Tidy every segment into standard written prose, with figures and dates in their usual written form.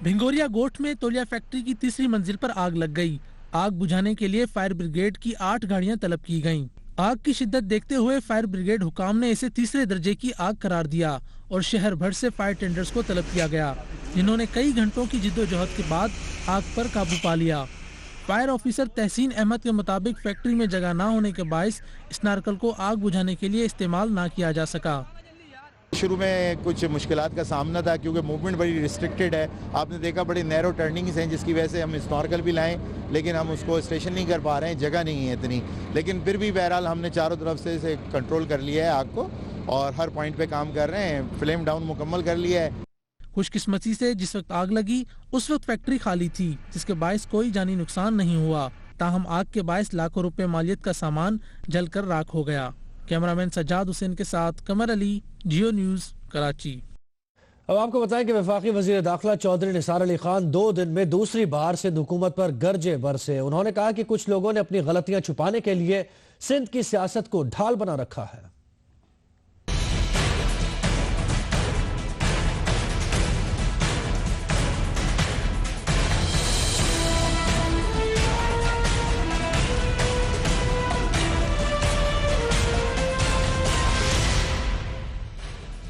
भिंगोरिया गोठ में तौलिया फैक्ट्री की तीसरी मंजिल पर आग लग गई। आग बुझाने के लिए फायर ब्रिगेड की 8 गाड़ियां तलब की गयीं। आग की शिद्दत देखते हुए फायर ब्रिगेड हुकाम ने इसे तीसरे दर्जे की आग करार दिया और शहर भर से फायर टेंडर्स को तलब किया गया, जिन्होंने कई घंटों की जिद्दोजहद के बाद आग पर काबू पा लिया। फायर ऑफिसर तहसीन अहमद के मुताबिक फैक्ट्री में जगह न होने के बायस स्नार्कल को आग बुझाने के लिए इस्तेमाल न किया जा सका। शुरू में कुछ मुश्किलात का सामना था क्योंकि मूवमेंट बड़ी रिस्ट्रिक्टेड है। आपने देखा बड़ी नैरो टर्निंग्स हैं जिसकी वजह से हम स्नॉर्कल भी लाएं लेकिन हम उसको स्टेशन नहीं कर पा रहे हैं, जगह नहीं है इतनी। लेकिन फिर भी बहरहाल हमने चारों तरफ से इसे कंट्रोल कर लिया है आग को और हर पॉइंट पे काम कर रहे हैं। फ्लेम डाउन मुकम्मल कर लिया है। खुशकिस्मती से जिस वक्त आग लगी उस वक्त फैक्ट्री खाली थी, जिसके बायस कोई जानी नुकसान नहीं हुआ। ताहम आग के बायस लाखों रुपए मालियत का सामान जलकर राख हो गया। कैमरामैन सज्जाद हुसैन के साथ कमर अली, जियो न्यूज़, कराची। अब आपको बताएं कि वफाकी वजीर दाखिला चौधरी निसार अली खान 2 दिन में दूसरी बार सिंध हुकूमत पर गरजे बरसे। उन्होंने कहा कि कुछ लोगों ने अपनी गलतियां छुपाने के लिए सिंध की सियासत को ढाल बना रखा है।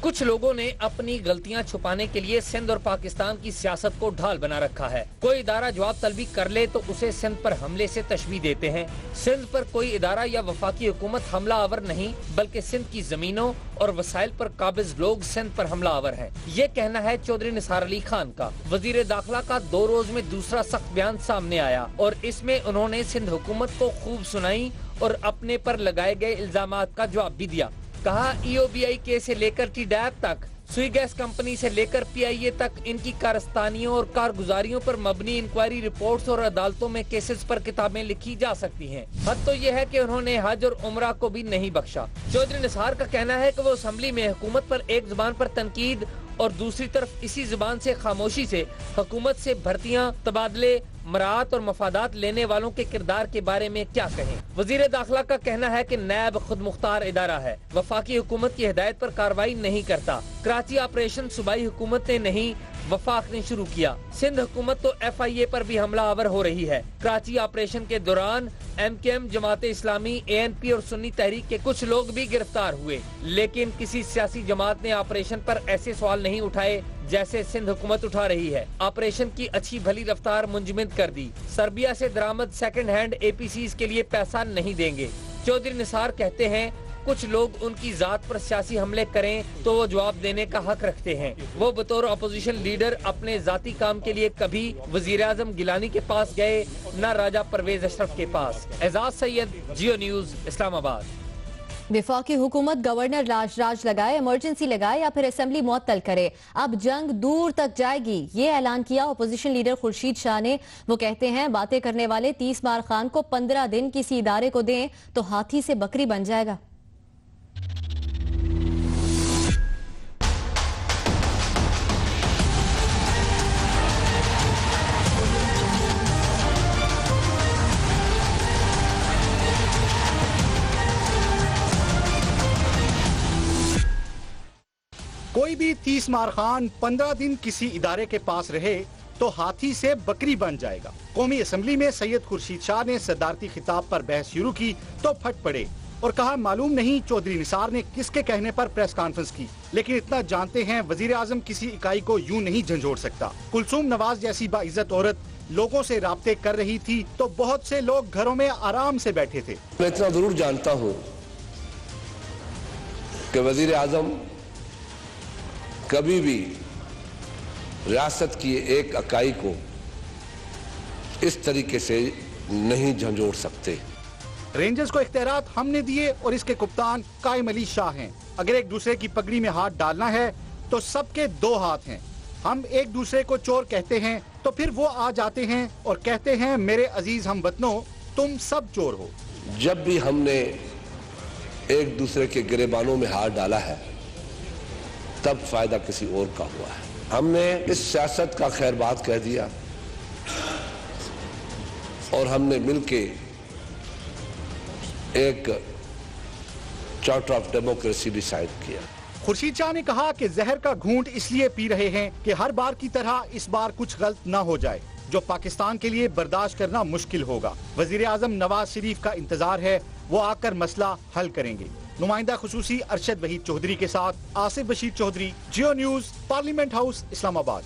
कुछ लोगों ने अपनी गलतियां छुपाने के लिए सिंध और पाकिस्तान की सियासत को ढाल बना रखा है। कोई इदारा जवाब तलबी कर ले तो उसे सिंध पर हमले से तशबीह देते हैं। सिंध पर कोई इदारा या वफाकी हुकूमत हमला आवर नहीं, बल्कि सिंध की जमीनों और वसाइल पर काबिज लोग सिंध पर हमला आवर हैं। ये कहना है चौधरी निसार अली खान का। वजीर दाखिला का 2 रोज में दूसरा सख्त बयान सामने आया और इसमें उन्होंने सिंध हुकूमत को खूब सुनाई और अपने पर लगाए गए इल्जामात का जवाब भी दिया। कहा EOBI केस से लेकर TDAP तक, सुई गैस कंपनी से लेकर PIA तक इनकी कारस्तानियों और कारगुजारियों पर मबनी इंक्वायरी रिपोर्ट्स और अदालतों में केसेस पर किताबें लिखी जा सकती हैं। हद तो यह है कि उन्होंने हज और उम्रा को भी नहीं बख्शा। चौधरी निसार का कहना है कि वो असम्बली में हुकूमत पर एक जुबान पर तनकीद और दूसरी तरफ इसी जुबान से खामोशी से हुकूमत से भर्तियां, तबादले, मरात और मफादात लेने वालों के किरदार के बारे में क्या कहें। वजीर दाखिला का कहना है कि नैब खुद मुख्तार इदारा है, वफाकी हुकूमत की हिदायत पर कार्रवाई नहीं करता। कराची ऑपरेशन सूबाई हुकूमत ने नहीं, वफाक ने शुरू किया। सिंध हुकूमत तो FIA पर भी हमला आवर हो रही है। कराची ऑपरेशन के दौरान MKM, जमात इस्लामी, ANP और सुन्नी तहरीक के कुछ लोग भी गिरफ्तार हुए, लेकिन किसी सियासी जमात ने ऑपरेशन पर ऐसे सवाल नहीं उठाए जैसे सिंध हुकूमत उठा रही है। ऑपरेशन की अच्छी भली रफ्तार मुंजमद कर दी। सर्बिया से दरामद सेकंड हैंड APCs के लिए पैसा नहीं देंगे। चौधरी निसार कहते हैं कुछ लोग उनकी जात पर सियासी हमले करें तो वो जवाब देने का हक रखते हैं। वो बतौर अपोजिशन लीडर अपने जाती काम के लिए कभी वजीर आजम गिलानी के पास गए, न राजा परवेज अशरफ के पास। एजाज सैयद, जियो न्यूज़, इस्लामाबाद। वफाकी हुकूमत गवर्नर राज लगाए, इमरजेंसी लगाए या फिर असेंबली मुअत्तल करे, अब जंग दूर तक जाएगी, ये ऐलान किया अपोजिशन लीडर खुर्शीद शाह ने। वो कहते हैं बातें करने वाले 30 बार खान को 15 दिन किसी इदारे को दें तो हाथी से बकरी बन जाएगा। कोई भी 30 मार खान 15 दिन किसी इदारे के पास रहे तो हाथी से बकरी बन जाएगा। कौमी असम्बली में सैयद खुर्शीद शाह ने सदारती खिताब पर बहस शुरू की तो फट पड़े और कहा मालूम नहीं चौधरी निसार ने किसके कहने पर प्रेस कॉन्फ्रेंस की, लेकिन इतना जानते हैं वजीर आजम किसी इकाई को यूं नहीं झंझोड़ सकता। कुलसूम नवाज जैसी बाइज्जत औरत लोगों से राब्ते कर रही थी तो बहुत से लोग घरों में आराम से बैठे थे। मैं इतना जरूर जानता हूँ कि वजीर आजम कभी भी रियासत की एक इकाई को इस तरीके से नहीं झंझोड़ सकते। रेंजर्स को इख्तियारात हमने दिए और इसके कप्तान कायम अली शाह हैं। अगर एक दूसरे की पगड़ी में हाथ डालना है तो सबके 2 हाथ हैं। हम एक दूसरे को चोर कहते हैं तो फिर वो आ जाते हैं और कहते हैं मेरे अजीज हमवतनों तुम सब चोर हो। जब भी हमने एक दूसरे के गिरेबानों में हाथ डाला है तब फायदा किसी और का हुआ है। हमने इस सियासत का खैरबाद कह दिया और हमने मिलके एक चार्टर ऑफ डेमोक्रेसी डिसाइड किया। खुर्शीद शाह ने कहा कि जहर का घूंट इसलिए पी रहे हैं कि हर बार की तरह इस बार कुछ गलत न हो जाए, जो पाकिस्तान के लिए बर्दाश्त करना मुश्किल होगा। वजीर आजम नवाज शरीफ का इंतजार है, वो आकर मसला हल करेंगे। नुमाइंदा खुसूसी अरशद वहीद चौधरी के साथ Asif Bashir Chaudhry, Geo news, parliament house, Islamabad.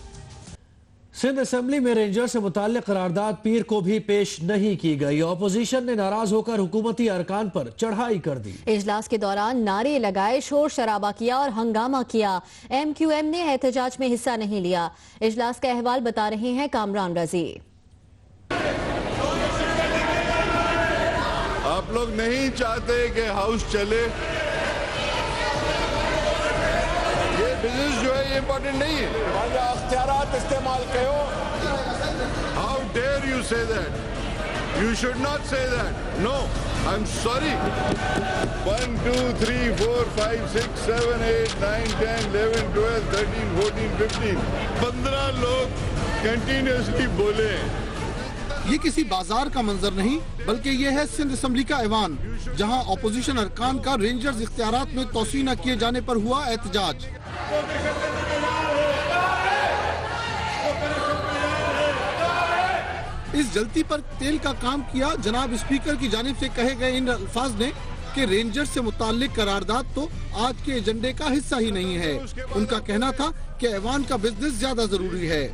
Sindh assembly में रेंजर से मुताल्लिक करारदाद पीर को भी पेश नहीं की गई। ऑपोजिशन ने नाराज होकर हुकूमती अरकान पर चढ़ाई कर दी। इजलास के दौरान नारे लगाए, शोर शराबा किया और हंगामा किया। MQM ने एहतजाज में हिस्सा नहीं लिया। इजलास का अहवाल बता रहे हैं कामरान रजी। आप लोग नहीं चाहते कि हाउस चले, ये बिजनेस जो है ये इम्पोर्टेंट नहीं है। अख्तियारात इस्तेमाल करो। How dare you say that? You should not say that. No, I am sorry. 1 2 3 4 5 6 7 8 9 10 11 12 13 14 15 15 लोग कंटिन्यूसली बोले। ये किसी बाजार का मंजर नहीं, बल्कि ये है सिंध असेंबली का ऐवान, जहां ऑपोजिशन अरकान का रेंजर्स इख्तियारात में तोसी न किए जाने पर हुआ एहतजाज। इस जलती पर तेल का काम किया। जनाब स्पीकर की जानिब से कहे गए इन अल्फाज ने कि रेंजर्स से मुताल्लिक करारदाद तो आज के एजेंडे का हिस्सा ही नहीं है। उनका कहना था कि ऐवान का बिजनेस ज्यादा जरूरी है।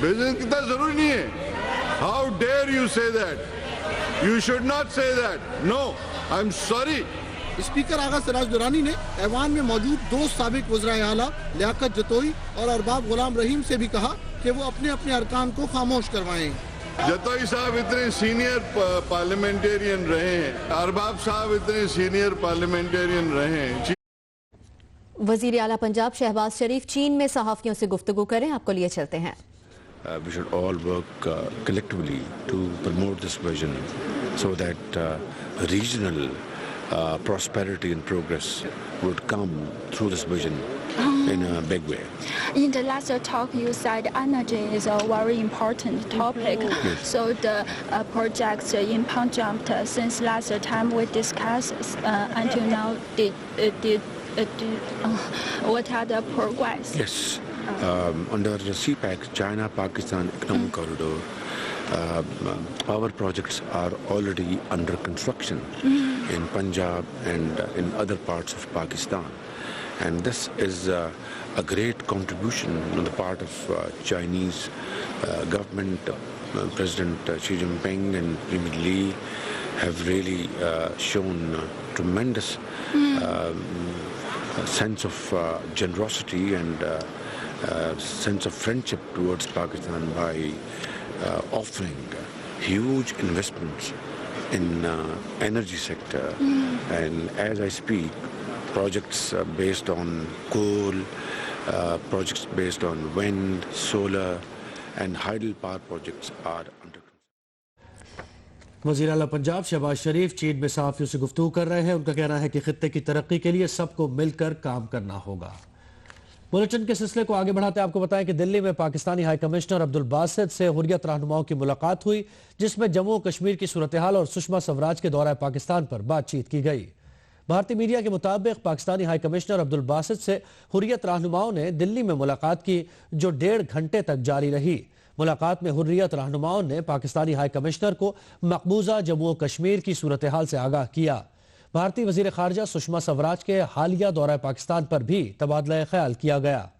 बिजनेस कितना जरूरी नहीं है। How dare you say that? You should not say that. No, I'm sorry. Speaker Agha Siraj Durrani ने ऐवान में मौजूद दो साबिक वज़राए आला लियाकत जतोई और अरबाब गुलाम रहीम से भी कहा कि वो अपने अपने अरकान को खामोश करवाएं। जतोई साहब इतने सीनियर पार्लियामेंटेरियन रहे हैं, अरबाब साहब इतने सीनियर पार्लियामेंटेरियन रहे हैं। वजीर आला पंजाब शहबाज शरीफ चीन में सहाफियों से गुफ्तगू करें, आपको लिए चलते हैं। We should all work collectively to promote this vision so that regional prosperity and progress would come through this vision in a big way. In the last talk, you said energy is a very important topic. Yes. So the projects in Punjab since last time we discussed until now, what are the progress? Yes. Under the CPEC, China-Pakistan Economic Corridor, power projects are already under construction in Punjab and in other parts of Pakistan. And this is a great contribution on the part of Chinese government. President Xi Jinping and Premier Li have really shown tremendous sense of generosity and sense of friendship towards Pakistan by offering huge investments in energy sector. And as I speak, projects based on coal, projects based on wind, solar and hydropower projects are under. वज़ीर आला पंजाब शहबाज शरीफ चीन में सहाफ़ियों से गुफ्तगू कर रहे हैं। उनका कहना है कि खित्ते की तरक्की के लिए सबको मिलकर काम करना होगा। बुलेटिन के सिलसिले को आगे बढ़ाते आपको बताएं कि दिल्ली में पाकिस्तानी हाई कमिश्नर अब्दुल बासित से हुर्रियत रहनुमाओं की मुलाकात हुई, जिसमें जम्मू और कश्मीर की सूरत हाल और सुषमा स्वराज के दौरा पाकिस्तान पर बातचीत की गई। भारतीय मीडिया के मुताबिक पाकिस्तानी हाई कमिश्नर अब्दुल बासित से हुर्रियत रहनुमाओं ने दिल्ली में मुलाकात की, जो 1.5 घंटे तक जारी रही। मुलाकात में हुर्रियत रहनुमाओं ने पाकिस्तानी हाई कमिश्नर को मकबूजा जम्मू और कश्मीर की सूरत हाल से आगाह किया। भारतीय वजीर खारजा सुषमा स्वराज के हालिया दौरा पाकिस्तान पर भी तबादला ख्याल किया गया।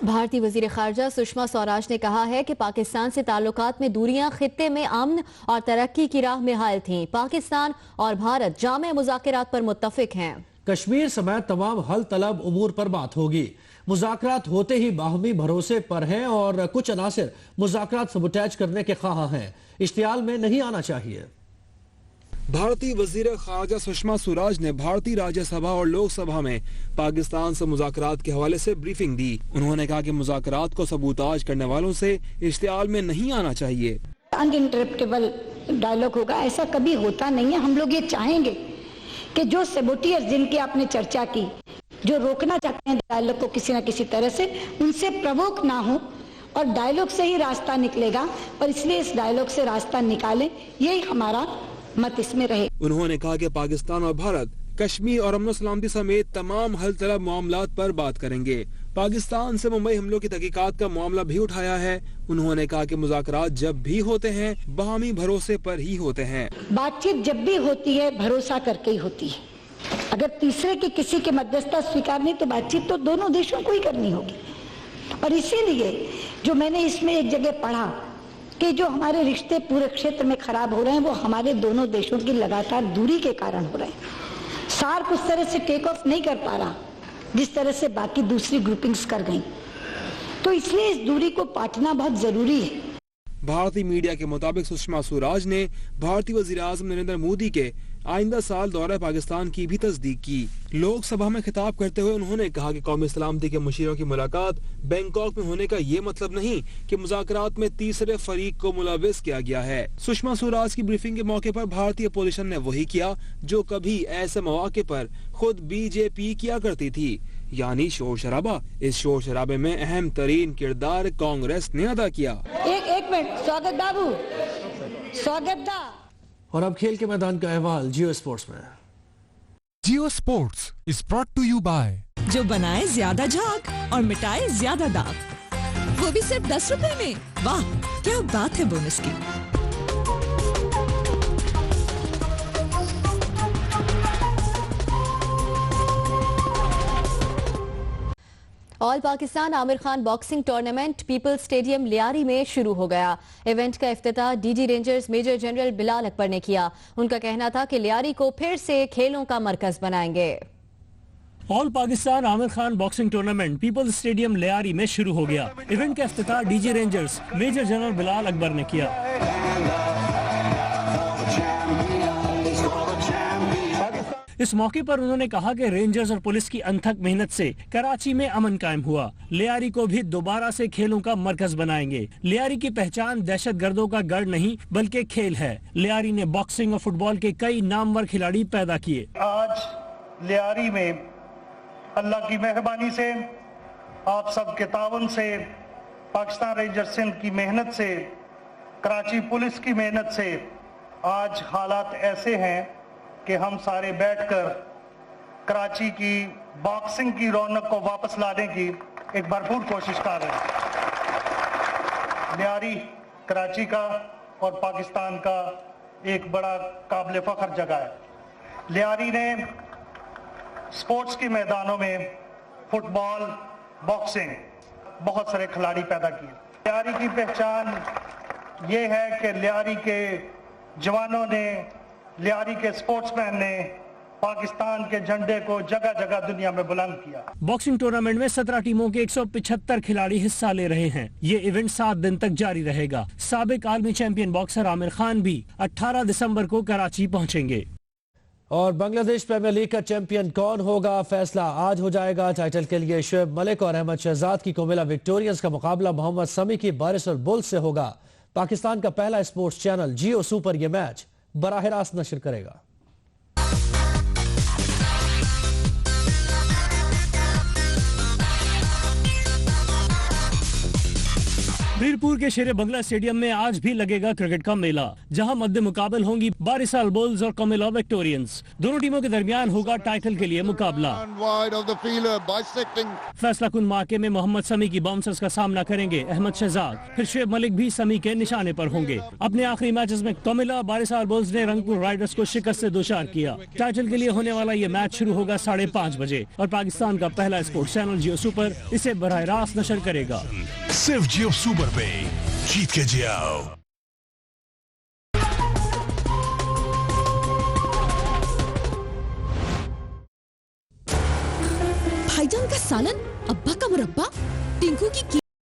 भारतीय वजीर खारजा सुषमा स्वराज ने कहा है कि पाकिस्तान से ताल्लुकात में दूरियां खित्ते में अमन और तरक्की की राह में हायल थीं। पाकिस्तान और भारत जामे मुज़ाकरात पर मुत्तफिक हैं। कश्मीर समेत तमाम हल तलब उमूर पर बात होगी। मुज़ाकरात होते ही बाहमी भरोसे पर हैं और कुछ अनासिर मुज़ाकरात सबुटैज करने के ख्वाह हैं। इश्तियाल में नहीं आना चाहिए। भारतीय वजीर खारजा सुषमा स्वराज ने भारतीय राज्यसभा और लोकसभा में पाकिस्तान से मुज़ाकरात के हवाले से ब्रीफिंग दी। उन्होंने कहा कि मुज़ाकरात को सबूताज करने वालों से इश्तियाल में नहीं आना चाहिए। अनइंटरप्टेबल डायलॉग होगा, ऐसा कभी होता नहीं है। हम लोग ये चाहेंगे कि जो सेबोटियर्स जिनकी आपने चर्चा की, जो रोकना चाहते हैं डायलॉग को किसी न किसी तरह से, उनसे प्रवोक ना हो और डायलॉग से ही रास्ता निकलेगा। और इसलिए इस डायलॉग से रास्ता निकालें, यही हमारा मत इसमें रहे। उन्होंने कहा कि पाकिस्तान और भारत कश्मीर और अमन सलामती समेत तमाम हल तलब मामलात पर बात करेंगे। पाकिस्तान से मुंबई हमलों की तहकीकात का मामला भी उठाया है। उन्होंने कहा कि मुज़ाकरात जब भी होते हैं बाहमी भरोसे पर ही होते हैं। बातचीत जब भी होती है भरोसा करके ही होती है। अगर तीसरे की किसी के मध्यस्थता स्वीकार नहीं तो बातचीत तो दोनों देशों को ही करनी होगी। और इसीलिए जो मैंने इसमें एक जगह पढ़ा कि जो हमारे रिश्ते पूरे क्षेत्र में खराब हो रहे हैं वो हमारे दोनों देशों की लगातार दूरी के कारण हो रहे हैं। सार्क उस तरह से टेक ऑफ नहीं कर पा रहा जिस तरह से बाकी दूसरी ग्रुपिंग्स कर गई, तो इसलिए इस दूरी को पाटना बहुत जरूरी है। भारतीय मीडिया के मुताबिक सुषमा स्वराज ने भारतीय वजीर आज़म नरेंद्र मोदी के आइंदा साल दौरा पाकिस्तान की भी तस्दीक की। लोकसभा में खिताब करते हुए उन्होंने कहा कि कौमी सलामती के मुशीरों की मुलाकात बैंकॉक में होने का ये मतलब नहीं कि मुज़ाकरात में तीसरे फरीक को मुलविस किया गया है। सुषमा स्वराज की ब्रीफिंग के मौके पर भारतीय अपोजिशन ने वही किया जो कभी ऐसे मौके पर खुद बीजेपी किया करती थी, यानी शोर शराबा। इस शोर शराबे में अहम तरीन किरदार कांग्रेस ने अदा किया। एक मिनट, स्वागत बाबू, स्वागत दा। और अब खेल के मैदान का अहवाल जियो स्पोर्ट्स में। Geo sports is brought to you by जो बनाए ज्यादा झाग और मिटाए ज्यादा दाग, वो भी सिर्फ 10 रुपए में। वाह क्या बात है बोनस की। All Pakistan Aamir Khan boxing tournament peoples stadium Lyari में शुरू हो गया। इवेंट का इफ्तिताह DG rangers major general Bilal Akbar ने किया। उनका कहना था कि लियारी को फिर से खेलों का मरकज बनाएंगे। All Pakistan Aamir Khan boxing tournament peoples stadium Lyari में शुरू हो गया। इवेंट का इफ्तिताह DG rangers major general Bilal Akbar ने किया। इस मौके पर उन्होंने कहा कि रेंजर्स और पुलिस की अनथक मेहनत से कराची में अमन कायम हुआ। लियारी को भी दोबारा से खेलों का मरकज बनाएंगे। लियारी की पहचान दहशतगर्दों का गढ़ नहीं बल्कि खेल है। लियारी ने बॉक्सिंग और फुटबॉल के कई नामवर खिलाड़ी पैदा किए। आज लियारी में अल्लाह की मेहरबानी से, आप सब के तावन से, पाकिस्तान रेंजर्स सिंध की मेहनत से, कराची पुलिस की मेहनत से आज हालात ऐसे हैं कि हम सारे बैठकर कराची की बॉक्सिंग की रौनक को वापस लाने की एक भरपूर कोशिश कर रहे हैं। लियारी कराची का और पाकिस्तान का एक बड़ा काबिल फख्र जगह है। लियारी ने स्पोर्ट्स के मैदानों में फुटबॉल, बॉक्सिंग बहुत सारे खिलाड़ी पैदा किए। लियारी की पहचान ये है कि लियारी के जवानों ने, लियारी के स्पोर्ट्समैन ने पाकिस्तान के झंडे को जगह जगह दुनिया में बुलंद किया। बॉक्सिंग टूर्नामेंट में 17 टीमों के 175 खिलाड़ी हिस्सा ले रहे हैं। ये इवेंट 7 दिन तक जारी रहेगा। साबिक आलमी चैंपियन बॉक्सर आमिर खान भी 18 दिसंबर को कराची पहुंचेंगे। और बांग्लादेश प्रीमियर लीग का चैंपियन कौन होगा, फैसला आज हो जाएगा। टाइटल के लिए शुएब मलिक और अहमद शहजाद की कोमिला विक्टोरियंस का मुकाबला मोहम्मद समी की बारिश और बुल्स से होगा। पाकिस्तान का पहला स्पोर्ट्स चैनल जियो सुपर ये मैच बराह रास्त नशर करेगा। मीरपुर के शेरे बंगला स्टेडियम में आज भी लगेगा क्रिकेट का मेला, जहां मध्य मुकाबल होंगी बारिसाल बुल्स और कोमिला विक्टोरियंस। दोनों टीमों के दरमियान होगा टाइटल के लिए मुकाबला। फैसला कुन मार्के में मोहम्मद समी की बाउंसर्स का सामना करेंगे अहमद शहजाद। फिर शुएब मलिक भी समी के निशाने पर होंगे। अपने आखिरी मैचेस में कोमिला बारिसाल बुल्स ने रंगपुर राइडर्स को शिकस्त से दोचार किया। टाइटल के लिए होने वाला ये मैच शुरू होगा 5:30 बजे और पाकिस्तान का पहला स्पोर्ट्स चैनल जियो सुपर इसे बराह रास्त नशर करेगा। सिर्फ जियो सुपर पे जीत के जियो। भाईजान का सालन, अब्बा का मुरब्बा, टिंकू की